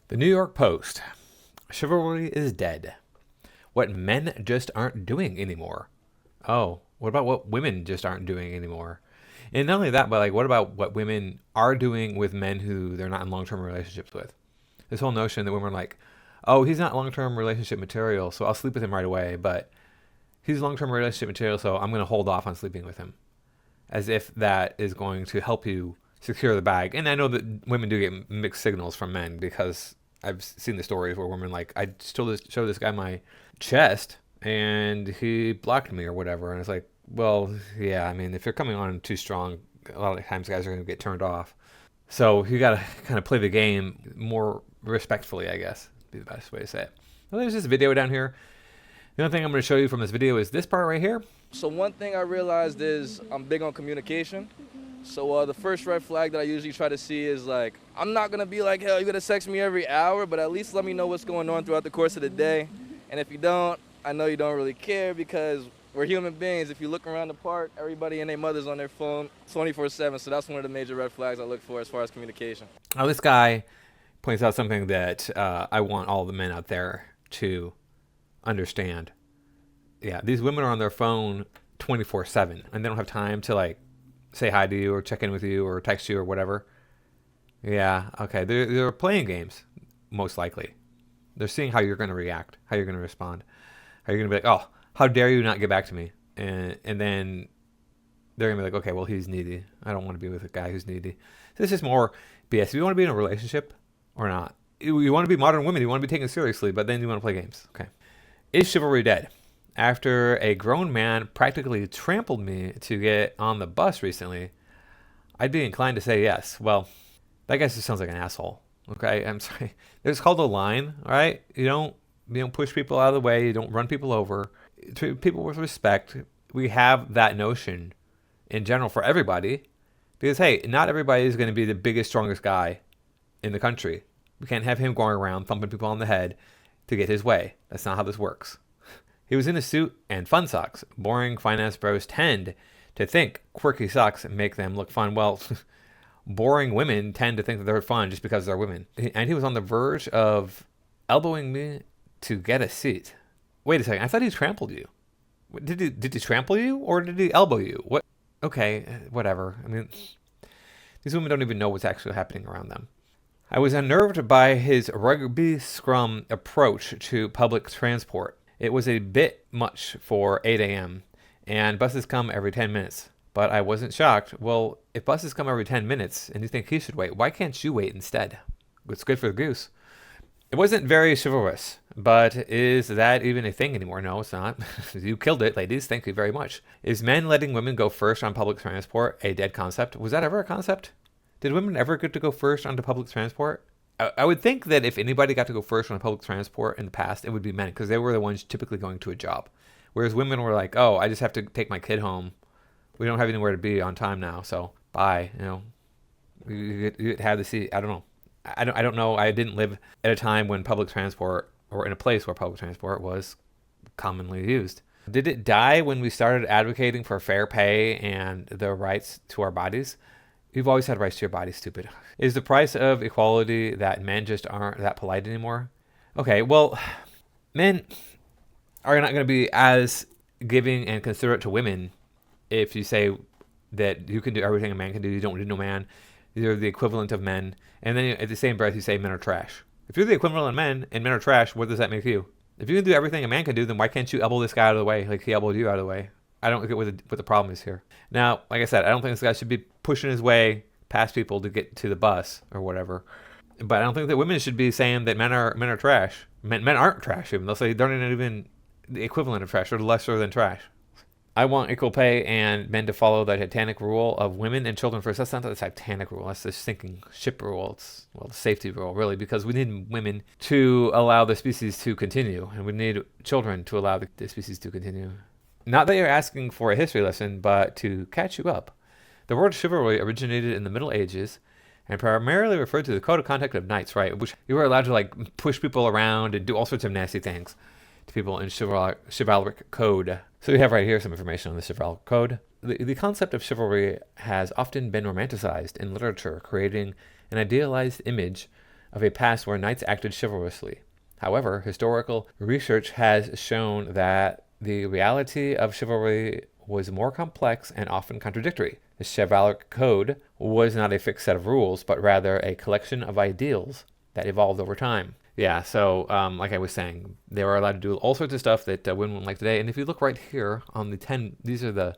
The New York Post. Chivalry is dead. What men just aren't doing anymore. Oh, what about what women just aren't doing anymore? And not only that, but like, what about what women are doing with men who they're not in long-term relationships with? This whole notion that women are like, oh, he's not long-term relationship material, so I'll sleep with him right away. But he's long-term relationship material, so I'm going to hold off on sleeping with him, as if that is going to help you secure the bag. And I know that women do get mixed signals from men, because I've seen the stories where women like, I still show this guy my chest and he blocked me or whatever. And it's like, well, yeah, I mean, if you're coming on too strong, a lot of times guys are going to get turned off. So you got to kind of play the game more respectfully, I guess, would be the best way to say it. Well, there's this video down here. The only thing I'm going to show you from this video is this part right here. So one thing I realized is I'm big on communication. So the first red flag that I usually try to see is like, I'm not going to be like, hell, you got to text me every hour, but at least let me know what's going on throughout the course of the day. And if you don't, I know you don't really care, because we're human beings. If you look around the park, everybody and their mother's on their phone 24/7. So that's one of the major red flags I look for as far as communication. Now, this guy points out something that I want all the men out there to understand. Yeah, these women are on their phone 24/7, and they don't have time to like say hi to you or check in with you or text you or whatever. Yeah, okay, they're playing games, most likely. They're seeing how you're going to react, how you're going to respond. How you're going to be like, oh, how dare you not get back to me? And then they're going to be like, okay, well, he's needy. I don't want to be with a guy who's needy. So this is more BS. If you want to be in a relationship or not, you want to be modern women, you want to be taken seriously, but then you want to play games. Okay. Is chivalry dead? After a grown man practically trampled me to get on the bus recently, I'd be inclined to say yes. Well, that guy just sounds like an asshole. Okay, I'm sorry. There's called a line, all right? You don't push people out of the way. You don't run people over. Treat people with respect. We have that notion in general for everybody, because hey, not everybody is going to be the biggest, strongest guy in the country. We can't have him going around thumping people on the head to get his way. That's not how this works. He was in a suit and fun socks. Boring finance bros tend to think quirky socks make them look fun. Well, boring women tend to think that they're fun just because they're women. And he was on the verge of elbowing me to get a seat. Wait a second. I thought he trampled you. Did he trample you or did he elbow you? What? Okay, whatever. I mean, these women don't even know what's actually happening around them. I was unnerved by his rugby scrum approach to public transport. It was a bit much for 8 a.m. and buses come every 10 minutes. But I wasn't shocked. Well, if buses come every 10 minutes and you think he should wait, why can't you wait instead? It's good for the goose. It wasn't very chivalrous, but is that even a thing anymore? No, it's not. You killed it, ladies. Thank you very much. Is men letting women go first on public transport a dead concept? Was that ever a concept? Did women ever get to go first onto public transport? I would think that if anybody got to go first on public transport in the past, it would be men, because they were the ones typically going to a job. Whereas women were like, oh, I just have to take my kid home. We don't have anywhere to be on time now, so bye. You know, you have the seat. I don't know. I don't know. I didn't live at a time when public transport, or in a place where public transport was commonly used. Did it die when we started advocating for fair pay and the rights to our bodies? You've always had rights to your body, stupid. Is the price of equality that men just aren't that polite anymore? Okay, well, men are not going to be as giving and considerate to women if you say that you can do everything a man can do. You don't need no man. You're the equivalent of men. And then at the same breath, you say men are trash. If you're the equivalent of men and men are trash, what does that make you? If you can do everything a man can do, then why can't you elbow this guy out of the way like he elbowed you out of the way? I don't get what the problem is here. Now, like I said, I don't think this guy should be pushing his way past people to get to the bus or whatever. But I don't think that women should be saying that men are trash. Men aren't trash even. They'll say they're not even the equivalent of trash or lesser than trash. I want equal pay and men to follow the Titanic rule of women and children first. That's not the Titanic rule. That's the sinking ship rule. It's, well, the safety rule, really, because we need women to allow the species to continue, and we need children to allow the species to continue. Not that you're asking for a history lesson, but to catch you up. The word chivalry originated in the Middle Ages and primarily referred to the code of conduct of knights, right? Which you were allowed to like push people around and do all sorts of nasty things to people in chivalric code. So we have right here some information on the chivalric code. The concept of chivalry has often been romanticized in literature, creating an idealized image of a past where knights acted chivalrously. However, historical research has shown that the reality of chivalry was more complex and often contradictory. The chivalric code was not a fixed set of rules, but rather a collection of ideals that evolved over time. Yeah, so like I was saying, they were allowed to do all sorts of stuff that women wouldn't like today. And if you look right here on the 10, these are the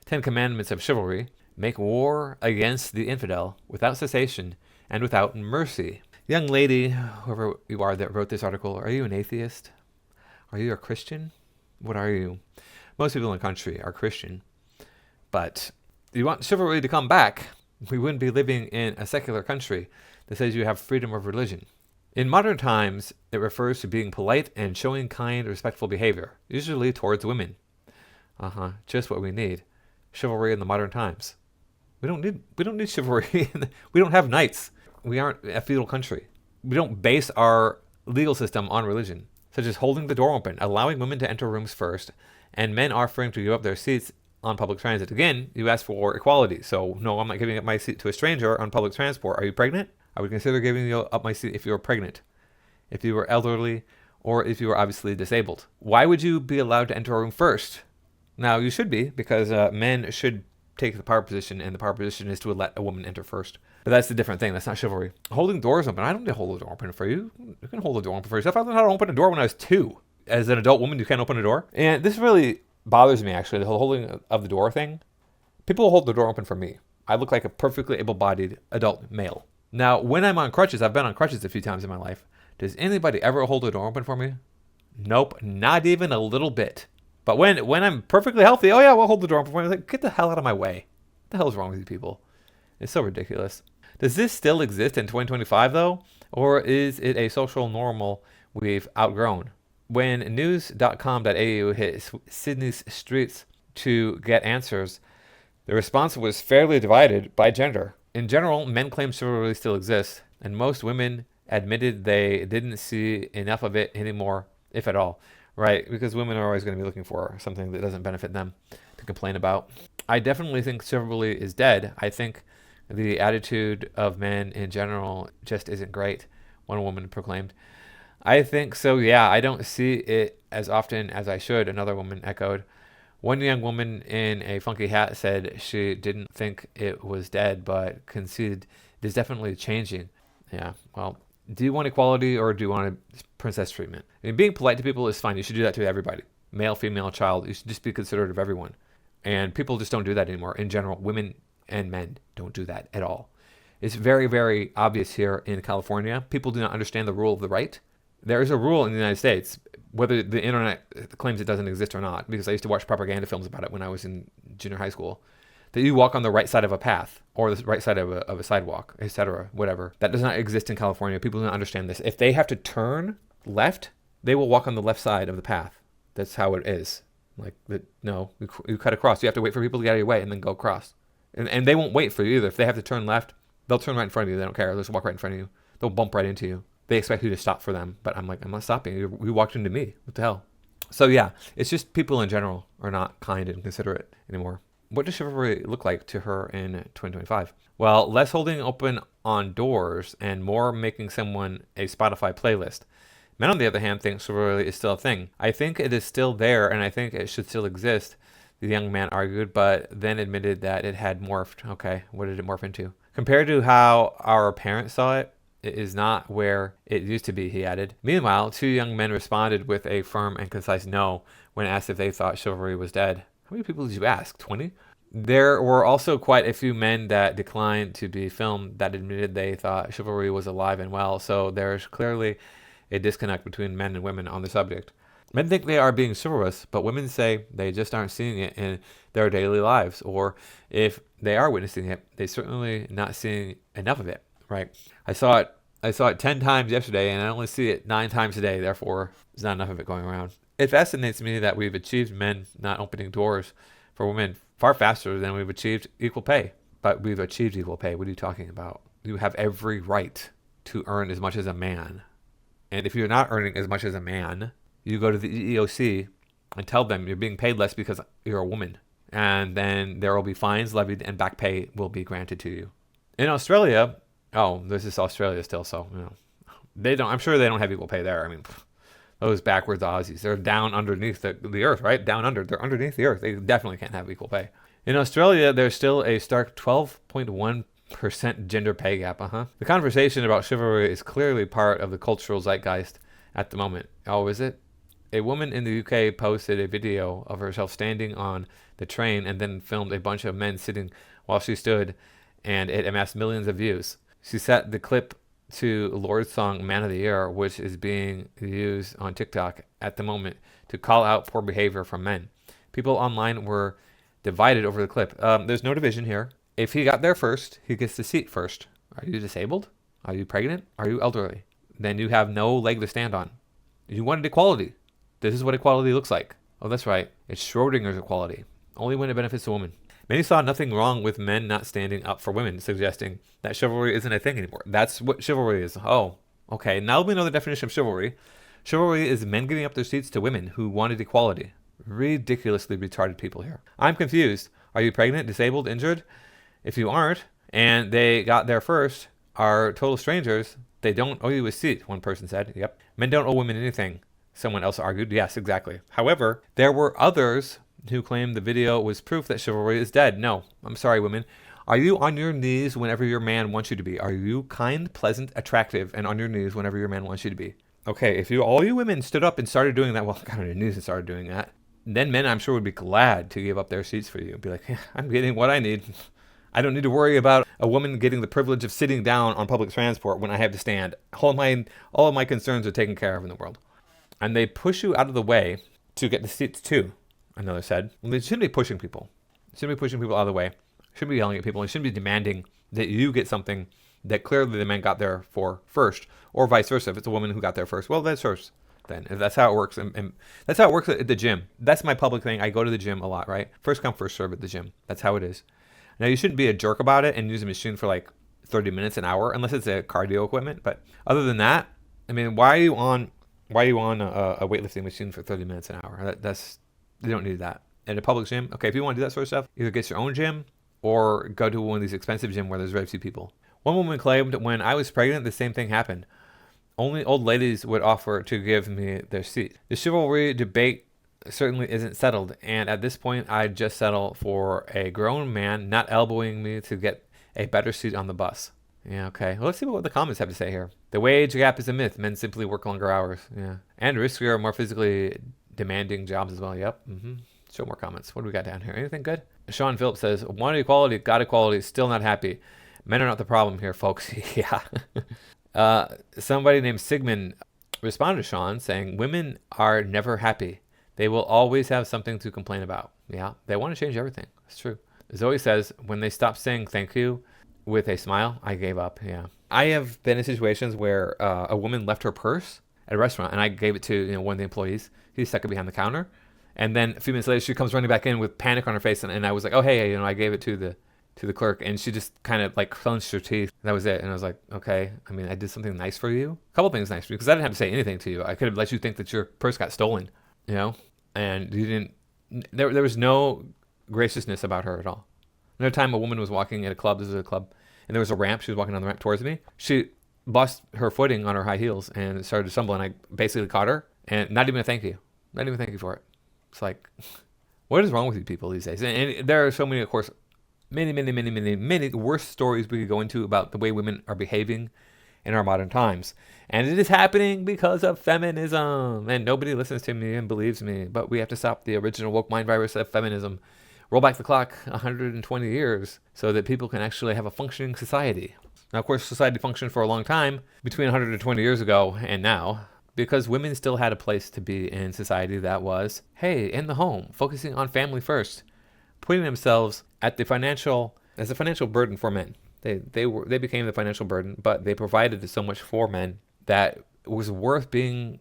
10 commandments of chivalry. Make war against the infidel without cessation and without mercy. Young lady, whoever you are that wrote this article, are you an atheist? Are you a Christian? What are you? Most people in the country are Christian. But you want chivalry to come back, we wouldn't be living in a secular country that says you have freedom of religion. In modern times, it refers to being polite and showing kind, respectful behavior, usually towards women. Just what we need. Chivalry in the modern times. We don't need chivalry. We don't have knights. We aren't a feudal country. We don't base our legal system on religion, such as holding the door open, allowing women to enter rooms first, and men offering to give up their seats on public transit. Again, you ask for equality. So no, I'm not giving up my seat to a stranger on public transport. Are you pregnant? I would consider giving you up my seat if you were pregnant, if you were elderly, or if you were obviously disabled. Why would you be allowed to enter a room first? Now, you should be, because men should take the power position, and the power position is to let a woman enter first. But that's a different thing. That's not chivalry. Holding doors open. I don't need to hold the door open for you. You can hold the door open for yourself. I learned how to open a door when I was 2. As an adult woman, you can't open a door. And this really bothers me, actually, the whole holding of the door thing. People hold the door open for me. I look like a perfectly able-bodied adult male. Now, when I'm on crutches, I've been on crutches a few times in my life. Does anybody ever hold the door open for me? Nope, not even a little bit. But when I'm perfectly healthy, oh yeah, we'll hold the door open for me. Like, get the hell out of my way. What the hell is wrong with you people? It's so ridiculous. Does this still exist in 2025 though? Or is it a social normal we've outgrown? When news.com.au hit Sydney's streets to get answers, the response was fairly divided by gender. In general, men claim chivalry still exists, and most women admitted they didn't see enough of it anymore, if at all. Right, because women are always going to be looking for something that doesn't benefit them to complain about. I definitely think chivalry is dead. I think the attitude of men in general just isn't great, one woman proclaimed. I think so, yeah. I don't see it as often as I should, another woman echoed. One young woman in a funky hat said she didn't think it was dead, but conceded it is definitely changing. Yeah, well, do you want equality or do you want princess treatment? I mean, being polite to people is fine. You should do that to everybody. Male, female, child. You should just be considerate of everyone. And people just don't do that anymore. In general, women and men don't do that at all. It's very, very obvious here in California. People do not understand the rule of the right. There is a rule in the United States, whether the internet claims it doesn't exist or not, because I used to watch propaganda films about it when I was in junior high school, that you walk on the right side of a path or the right side of a sidewalk, etc., whatever. That does not exist in California. People don't understand this. If they have to turn left, they will walk on the left side of the path. That's how it is. Like, no, you cut across. You have to wait for people to get out of your way and then go across. And they won't wait for you either. If they have to turn left, they'll turn right in front of you. They don't care. They'll just walk right in front of you. They'll bump right into you. They expect you to stop for them. But I'm like, I'm not stopping. You walked into me. What the hell? So yeah, it's just people in general are not kind and considerate anymore. What does chivalry look like to her in 2025? Well, less holding open on doors and more making someone a Spotify playlist. Men, on the other hand, think chivalry is still a thing. I think it is still there, and I think it should still exist, the young man argued, but then admitted that it had morphed. Okay, what did it morph into? Compared to how our parents saw it, it is not where it used to be, he added. Meanwhile, 2 young men responded with a firm and concise no when asked if they thought chivalry was dead. How many people did you ask? 20? There were also quite a few men that declined to be filmed that admitted they thought chivalry was alive and well, so there's clearly a disconnect between men and women on the subject. Men think they are being chivalrous, but women say they just aren't seeing it in their daily lives, or if they are witnessing it, they're certainly not seeing enough of it, right? I saw it 10 times yesterday, and I only see it 9 times today, therefore there's not enough of it going around. It fascinates me that we've achieved men not opening doors for women far faster than we've achieved equal pay. But we've achieved equal pay. What are you talking about? You have every right to earn as much as a man. And if you're not earning as much as a man, you go to the EEOC and tell them you're being paid less because you're a woman. And then there will be fines levied and back pay will be granted to you. In Australia, oh, this is Australia still, so, They don't. I'm sure they don't have equal pay there. I mean, those backwards Aussies, they're down underneath the earth, right? Down under. They're underneath the earth. They definitely can't have equal pay. In Australia, there's still a stark 12.1% gender pay gap. The conversation about chivalry is clearly part of the cultural zeitgeist at the moment. Oh, is it? A woman in the UK posted a video of herself standing on the train and then filmed a bunch of men sitting while she stood, and it amassed millions of views. She set the clip to Lord's song Man of the Year, which is being used on TikTok at the moment to call out poor behavior from men. People online were divided over the clip. There's no division here. If he got there first, he gets the seat first. Are you disabled? Are you pregnant? Are you elderly? Then you have no leg to stand on. You wanted equality. This is what equality looks like. Oh, that's right. It's Schrodinger's equality. Only when it benefits a woman. Many saw nothing wrong with men not standing up for women, suggesting that chivalry isn't a thing anymore. That's what chivalry is. Oh, okay. Now we know the definition of chivalry. Chivalry is men giving up their seats to women who wanted equality. Ridiculously retarded people here. I'm confused. Are you pregnant, disabled, injured? If you aren't, and they got there first, are total strangers, they don't owe you a seat, one person said. Yep. Men don't owe women anything, someone else argued. Yes, exactly. However, there were others who claimed the video was proof that chivalry is dead. No, I'm sorry, women. Are you on your knees whenever your man wants you to be? Are you kind, pleasant, attractive, and on your knees whenever your man wants you to be? Okay, if all you women stood up and started doing that, well, got on your knees and started doing that, then men, I'm sure, would be glad to give up their seats for you. Be like, yeah, I'm getting what I need. I don't need to worry about a woman getting the privilege of sitting down on public transport when I have to stand. All of my concerns are taken care of in the world. And they push you out of the way to get the seats too, another said. Well, they shouldn't be pushing people. They shouldn't be pushing people out of the way. They shouldn't be yelling at people. They shouldn't be demanding that you get something that clearly the man got there for first, or vice versa. If it's a woman who got there first, well, that's hers. Then if that's how it works, and that's how it works at the gym. That's my public thing. I go to the gym a lot, right? First come, first serve at the gym. That's how it is. Now you shouldn't be a jerk about it and use a machine for like 30 minutes an hour, unless it's a cardio equipment. But other than that, I mean, why are you on a weightlifting machine for 30 minutes an hour? You don't need that at a public gym. Okay, if you want to do that sort of stuff, either get your own gym or go to one of these expensive gyms where there's very few people. One woman claimed, when I was pregnant, the same thing happened. Only old ladies would offer to give me their seat. The chivalry debate certainly isn't settled, and at this point, I'd just settle for a grown man not elbowing me to get a better seat on the bus. Yeah, okay. Well, let's see what the comments have to say here. The wage gap is a myth. Men simply work longer hours. Yeah. And riskier, more physically demanding jobs as well. Yep. Show more comments. What do we got down here? Anything good? Sean Phillips says, wanted equality, got equality, still not happy. Men are not the problem here, folks. Yeah. Somebody named Sigmund responded to Sean saying, women are never happy. They will always have something to complain about. Yeah, they want to change everything. It's true. Zoe says, when they stopped saying thank you with a smile, I gave up. Yeah. I have been in situations where a woman left her purse at a restaurant and I gave it to one of the employees. He stuck it behind the counter. And then a few minutes later, she comes running back in with panic on her face. And I was like, oh, hey, I gave it to the clerk. And she just kind of like clenched her teeth. That was it. And I was like, okay, I mean, I did something nice for you. A couple things nice for you because I didn't have to say anything to you. I could have let you think that your purse got stolen, and you didn't. There was no graciousness about her at all. Another time, a woman was walking at a club. This was a club. And there was a ramp. She was walking down the ramp towards me. She lost her footing on her high heels and started to stumble. And I basically caught her. And not even a thank you. Not even a thank you for it. It's like, what is wrong with you people these days? And there are so many, of course, many worse stories we could go into about the way women are behaving in our modern times. And it is happening because of feminism. And nobody listens to me and believes me. But we have to stop the original woke mind virus of feminism. Roll back the clock 120 years so that people can actually have a functioning society. Now, of course, society functioned for a long time between 120 years ago and now, because women still had a place to be in society that was, hey, in the home, focusing on family first, putting themselves as a financial burden for men. They became the financial burden, but they provided so much for men that was worth paying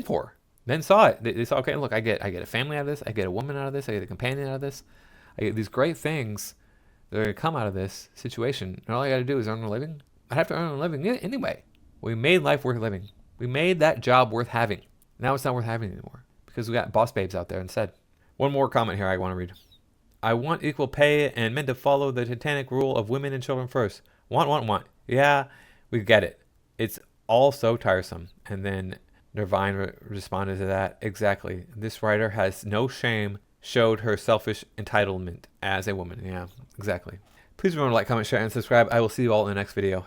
for. Men saw it. They saw, okay, look, I get a family out of this. I get a woman out of this. I get a companion out of this. I get these great things that are going to come out of this situation. And all I got to do is earn a living. I have to earn a living anyway. We made life worth living. We made that job worth having. Now it's not worth having anymore because we got boss babes out there instead. One more comment here I want to read. I want equal pay and men to follow the Titanic rule of women and children first. Want. Yeah, we get it. It's all so tiresome. And then Nervine responded to that, exactly. This writer has no shame, showed her selfish entitlement as a woman. Yeah, exactly. Please remember to like, comment, share, and subscribe. I will see you all in the next video.